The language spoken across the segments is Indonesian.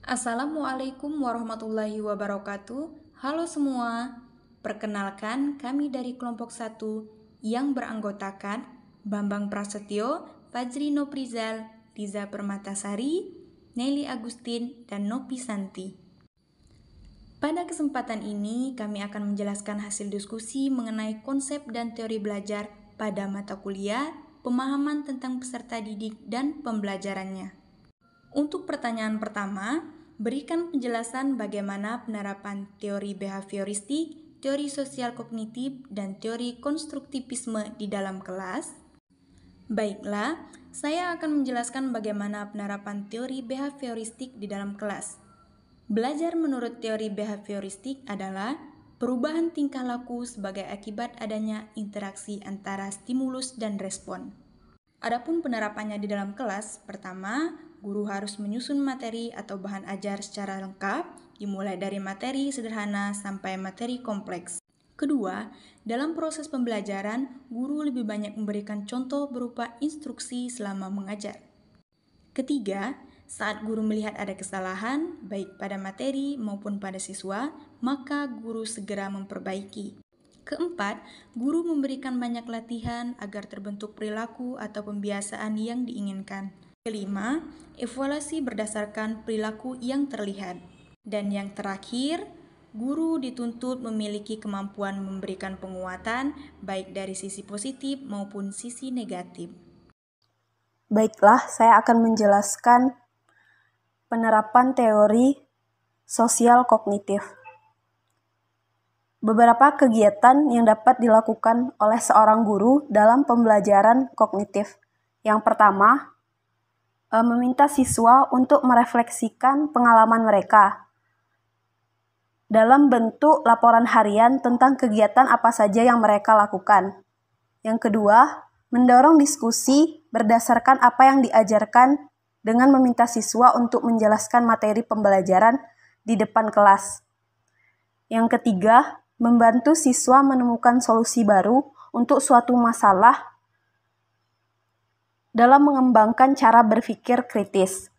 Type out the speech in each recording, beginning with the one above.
Assalamualaikum warahmatullahi wabarakatuh. Halo semua. Perkenalkan, kami dari kelompok 1 yang beranggotakan Bambang Prasetyo, Fajri Noprizal, Liza Permatasari, Nelly Agustin, dan Nopi Santi. Pada kesempatan ini, kami akan menjelaskan hasil diskusi mengenai konsep dan teori belajar pada mata kuliah, pemahaman tentang peserta didik dan pembelajarannya. Untuk pertanyaan pertama, berikan penjelasan bagaimana penerapan teori behavioristik, teori sosial kognitif, dan teori konstruktivisme di dalam kelas. Baiklah, saya akan menjelaskan bagaimana penerapan teori behavioristik di dalam kelas. Belajar menurut teori behavioristik adalah perubahan tingkah laku sebagai akibat adanya interaksi antara stimulus dan respon. Adapun penerapannya di dalam kelas, pertama, guru harus menyusun materi atau bahan ajar secara lengkap, dimulai dari materi sederhana sampai materi kompleks. Kedua, dalam proses pembelajaran, guru lebih banyak memberikan contoh berupa instruksi selama mengajar. Ketiga, saat guru melihat ada kesalahan, baik pada materi maupun pada siswa, maka guru segera memperbaiki. Keempat, guru memberikan banyak latihan agar terbentuk perilaku atau pembiasaan yang diinginkan. Kelima, evaluasi berdasarkan perilaku yang terlihat. Dan yang terakhir, guru dituntut memiliki kemampuan memberikan penguatan baik dari sisi positif maupun sisi negatif. Baiklah, saya akan menjelaskan penerapan teori sosial kognitif. Beberapa kegiatan yang dapat dilakukan oleh seorang guru dalam pembelajaran kognitif. Yang pertama, meminta siswa untuk merefleksikan pengalaman mereka dalam bentuk laporan harian tentang kegiatan apa saja yang mereka lakukan. Yang kedua, mendorong diskusi berdasarkan apa yang diajarkan dengan meminta siswa untuk menjelaskan materi pembelajaran di depan kelas. Yang ketiga, membantu siswa menemukan solusi baru untuk suatu masalah dalam mengembangkan cara berpikir kritis.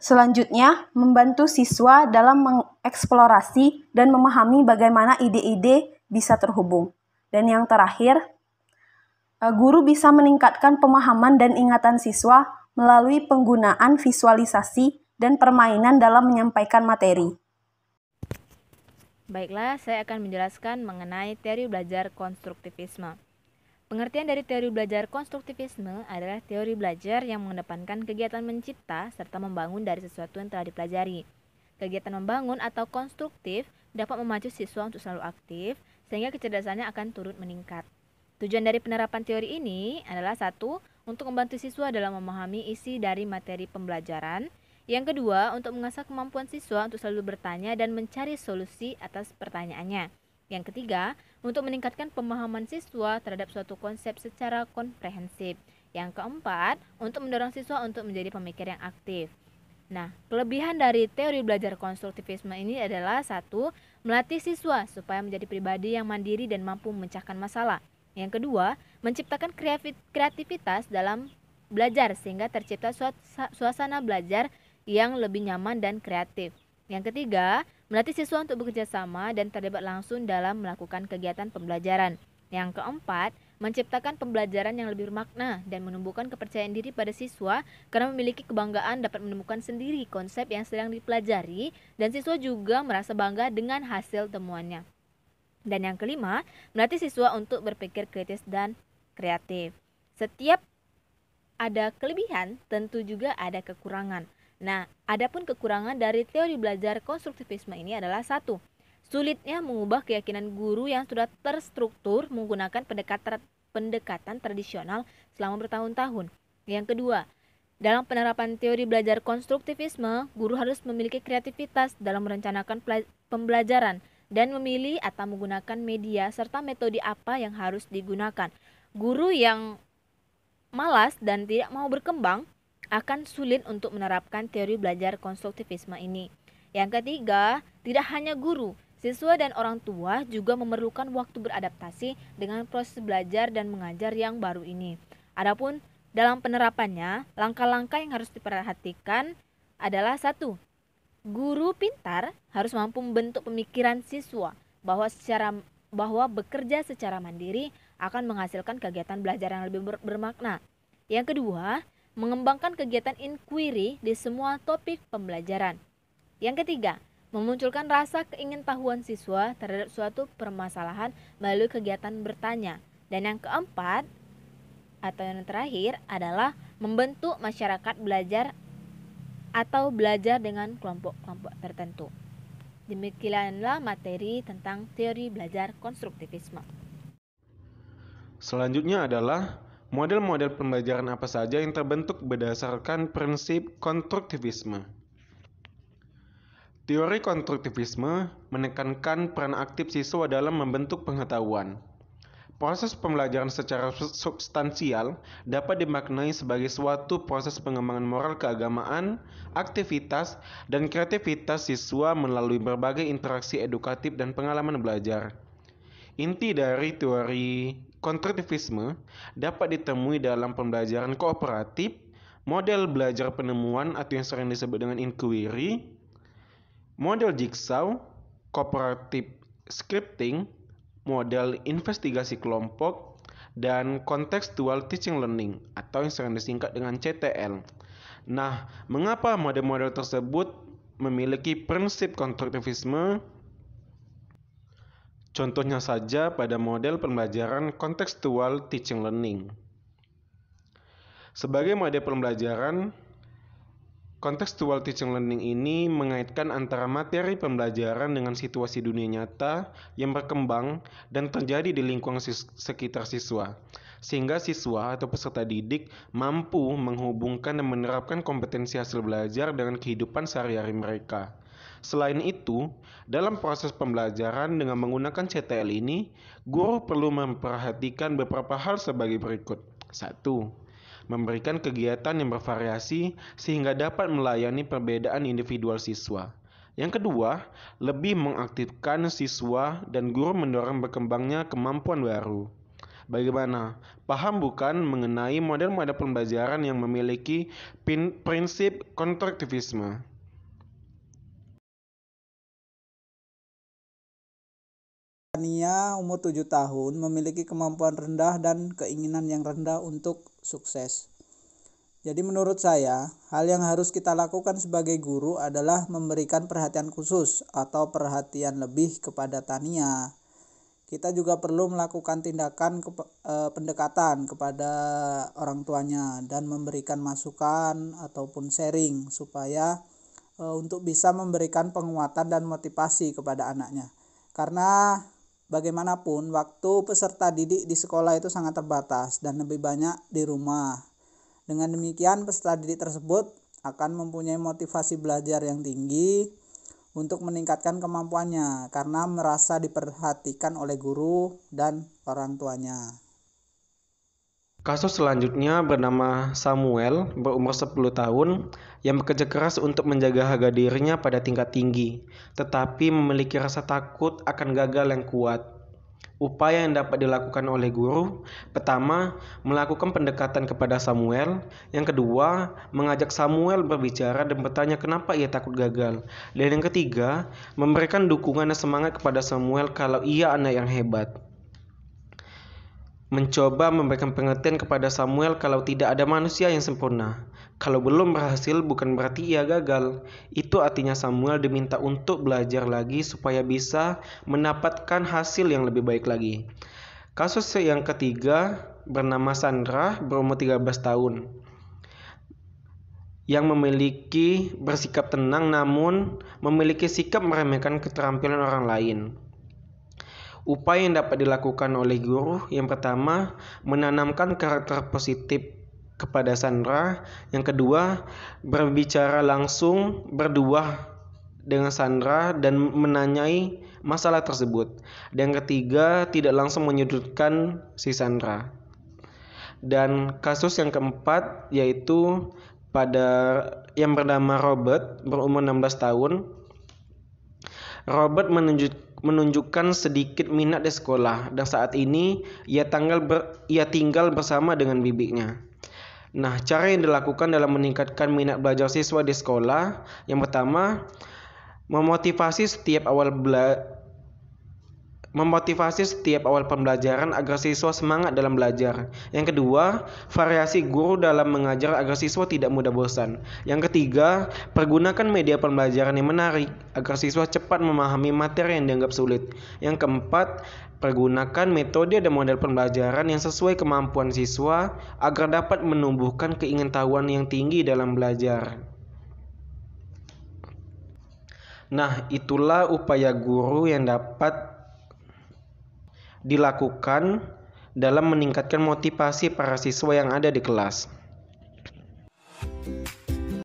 Selanjutnya, membantu siswa dalam mengeksplorasi dan memahami bagaimana ide-ide bisa terhubung. Dan yang terakhir, guru bisa meningkatkan pemahaman dan ingatan siswa melalui penggunaan visualisasi dan permainan dalam menyampaikan materi. Baiklah, saya akan menjelaskan mengenai teori belajar konstruktivisme. Pengertian dari teori belajar konstruktivisme adalah teori belajar yang mengedepankan kegiatan mencipta serta membangun dari sesuatu yang telah dipelajari. Kegiatan membangun atau konstruktif dapat memacu siswa untuk selalu aktif, sehingga kecerdasannya akan turut meningkat. Tujuan dari penerapan teori ini adalah satu, untuk membantu siswa dalam memahami isi dari materi pembelajaran. Yang kedua, untuk mengasah kemampuan siswa untuk selalu bertanya dan mencari solusi atas pertanyaannya. Yang ketiga, untuk meningkatkan pemahaman siswa terhadap suatu konsep secara komprehensif. Yang keempat, untuk mendorong siswa untuk menjadi pemikir yang aktif. Nah, kelebihan dari teori belajar konstruktivisme ini adalah satu, melatih siswa supaya menjadi pribadi yang mandiri dan mampu memecahkan masalah. Yang kedua, menciptakan kreativitas dalam belajar sehingga tercipta suasana belajar yang lebih nyaman dan kreatif. Yang ketiga, melatih siswa untuk bekerja sama dan terlibat langsung dalam melakukan kegiatan pembelajaran. Yang keempat, menciptakan pembelajaran yang lebih bermakna dan menumbuhkan kepercayaan diri pada siswa karena memiliki kebanggaan dapat menemukan sendiri konsep yang sedang dipelajari dan siswa juga merasa bangga dengan hasil temuannya. Dan yang kelima, melatih siswa untuk berpikir kritis dan kreatif. Setiap ada kelebihan, tentu juga ada kekurangan. Nah, adapun kekurangan dari teori belajar konstruktivisme ini adalah satu, sulitnya mengubah keyakinan guru yang sudah terstruktur menggunakan pendekatan tradisional selama bertahun-tahun. Yang kedua, dalam penerapan teori belajar konstruktivisme, guru harus memiliki kreativitas dalam merencanakan pembelajaran dan memilih atau menggunakan media serta metode apa yang harus digunakan. Guru yang malas dan tidak mau berkembang akan sulit untuk menerapkan teori belajar konstruktivisme ini. Yang ketiga, tidak hanya guru, siswa dan orang tua juga memerlukan waktu beradaptasi dengan proses belajar dan mengajar yang baru ini. Adapun Dalam penerapannya, langkah-langkah yang harus diperhatikan adalah 1. Guru pintar harus mampu membentuk pemikiran siswa bahwa bekerja secara mandiri akan menghasilkan kegiatan belajar yang lebih bermakna. Yang kedua, mengembangkan kegiatan inquiry di semua topik pembelajaran. Yang ketiga, memunculkan rasa keingintahuan siswa terhadap suatu permasalahan melalui kegiatan bertanya. Dan yang keempat, atau yang terakhir adalah membentuk masyarakat belajar atau belajar dengan kelompok-kelompok tertentu. Demikianlah materi tentang teori belajar konstruktivisme. Selanjutnya adalah model-model pembelajaran apa saja yang terbentuk berdasarkan prinsip konstruktivisme. Teori konstruktivisme menekankan peran aktif siswa dalam membentuk pengetahuan. Proses pembelajaran secara substansial dapat dimaknai sebagai suatu proses pengembangan moral keagamaan, aktivitas, dan kreativitas siswa melalui berbagai interaksi edukatif dan pengalaman belajar. Inti dari teori konstruktivisme dapat ditemui dalam pembelajaran kooperatif, model belajar penemuan atau yang sering disebut dengan inquiry, model jigsaw, cooperative scripting, model investigasi kelompok, dan contextual teaching learning atau yang sering disingkat dengan CTL. Nah, mengapa model-model tersebut memiliki prinsip konstruktivisme? Contohnya saja pada model pembelajaran contextual teaching learning. Sebagai model pembelajaran, contextual teaching learning ini mengaitkan antara materi pembelajaran dengan situasi dunia nyata yang berkembang dan terjadi di lingkungan sekitar siswa, sehingga siswa atau peserta didik mampu menghubungkan dan menerapkan kompetensi hasil belajar dengan kehidupan sehari-hari mereka. Selain itu, dalam proses pembelajaran dengan menggunakan CTL ini, guru perlu memperhatikan beberapa hal sebagai berikut. 1. Memberikan kegiatan yang bervariasi sehingga dapat melayani perbedaan individual siswa. Yang kedua, lebih mengaktifkan siswa dan guru mendorong berkembangnya kemampuan baru. Bagaimana? Paham bukan mengenai model-model pembelajaran yang memiliki prinsip konstruktivisme? Tania umur 7 tahun memiliki kemampuan rendah dan keinginan yang rendah untuk sukses. Jadi menurut saya, hal yang harus kita lakukan sebagai guru adalah memberikan perhatian khusus atau perhatian lebih kepada Tania. Kita juga perlu melakukan tindakan pendekatan kepada orang tuanya dan memberikan masukan ataupun sharing supaya untuk bisa memberikan penguatan dan motivasi kepada anaknya. Karena bagaimanapun, waktu peserta didik di sekolah itu sangat terbatas dan lebih banyak di rumah. Dengan demikian, peserta didik tersebut akan mempunyai motivasi belajar yang tinggi untuk meningkatkan kemampuannya karena merasa diperhatikan oleh guru dan orang tuanya. Kasus selanjutnya bernama Samuel, berumur 10 tahun, yang bekerja keras untuk menjaga harga dirinya pada tingkat tinggi, tetapi memiliki rasa takut akan gagal yang kuat. Upaya yang dapat dilakukan oleh guru, pertama, melakukan pendekatan kepada Samuel, yang kedua, mengajak Samuel berbicara dan bertanya kenapa ia takut gagal, dan yang ketiga, memberikan dukungan dan semangat kepada Samuel kalau ia anak yang hebat. Mencoba memberikan pengertian kepada Samuel kalau tidak ada manusia yang sempurna. Kalau belum berhasil bukan berarti ia gagal. Itu artinya Samuel diminta untuk belajar lagi supaya bisa mendapatkan hasil yang lebih baik lagi. Kasus yang ketiga bernama Sandra, berumur 13 tahun. Yang memiliki bersikap tenang namun memiliki sikap meremehkan keterampilan orang lain. Upaya yang dapat dilakukan oleh guru, yang pertama, menanamkan karakter positif kepada Sandra. Yang kedua, berbicara langsung berdua dengan Sandra dan menanyai masalah tersebut. Dan yang ketiga, tidak langsung menyudutkan si Sandra. Dan kasus yang keempat yaitu pada yang bernama Robert, berumur 16 tahun. Robert menunjukkan sedikit minat di sekolah dan saat ini ia tinggal bersama dengan bibinya. Nah, cara yang dilakukan dalam meningkatkan minat belajar siswa di sekolah, yang pertama, memotivasi setiap awal pembelajaran agar siswa semangat dalam belajar. Yang kedua, variasi guru dalam mengajar agar siswa tidak mudah bosan. Yang ketiga, pergunakan media pembelajaran yang menarik agar siswa cepat memahami materi yang dianggap sulit. Yang keempat, pergunakan metode dan model pembelajaran yang sesuai kemampuan siswa agar dapat menumbuhkan keingintahuan yang tinggi dalam belajar. Nah, itulah upaya guru yang dapat dilakukan dalam meningkatkan motivasi para siswa yang ada di kelas.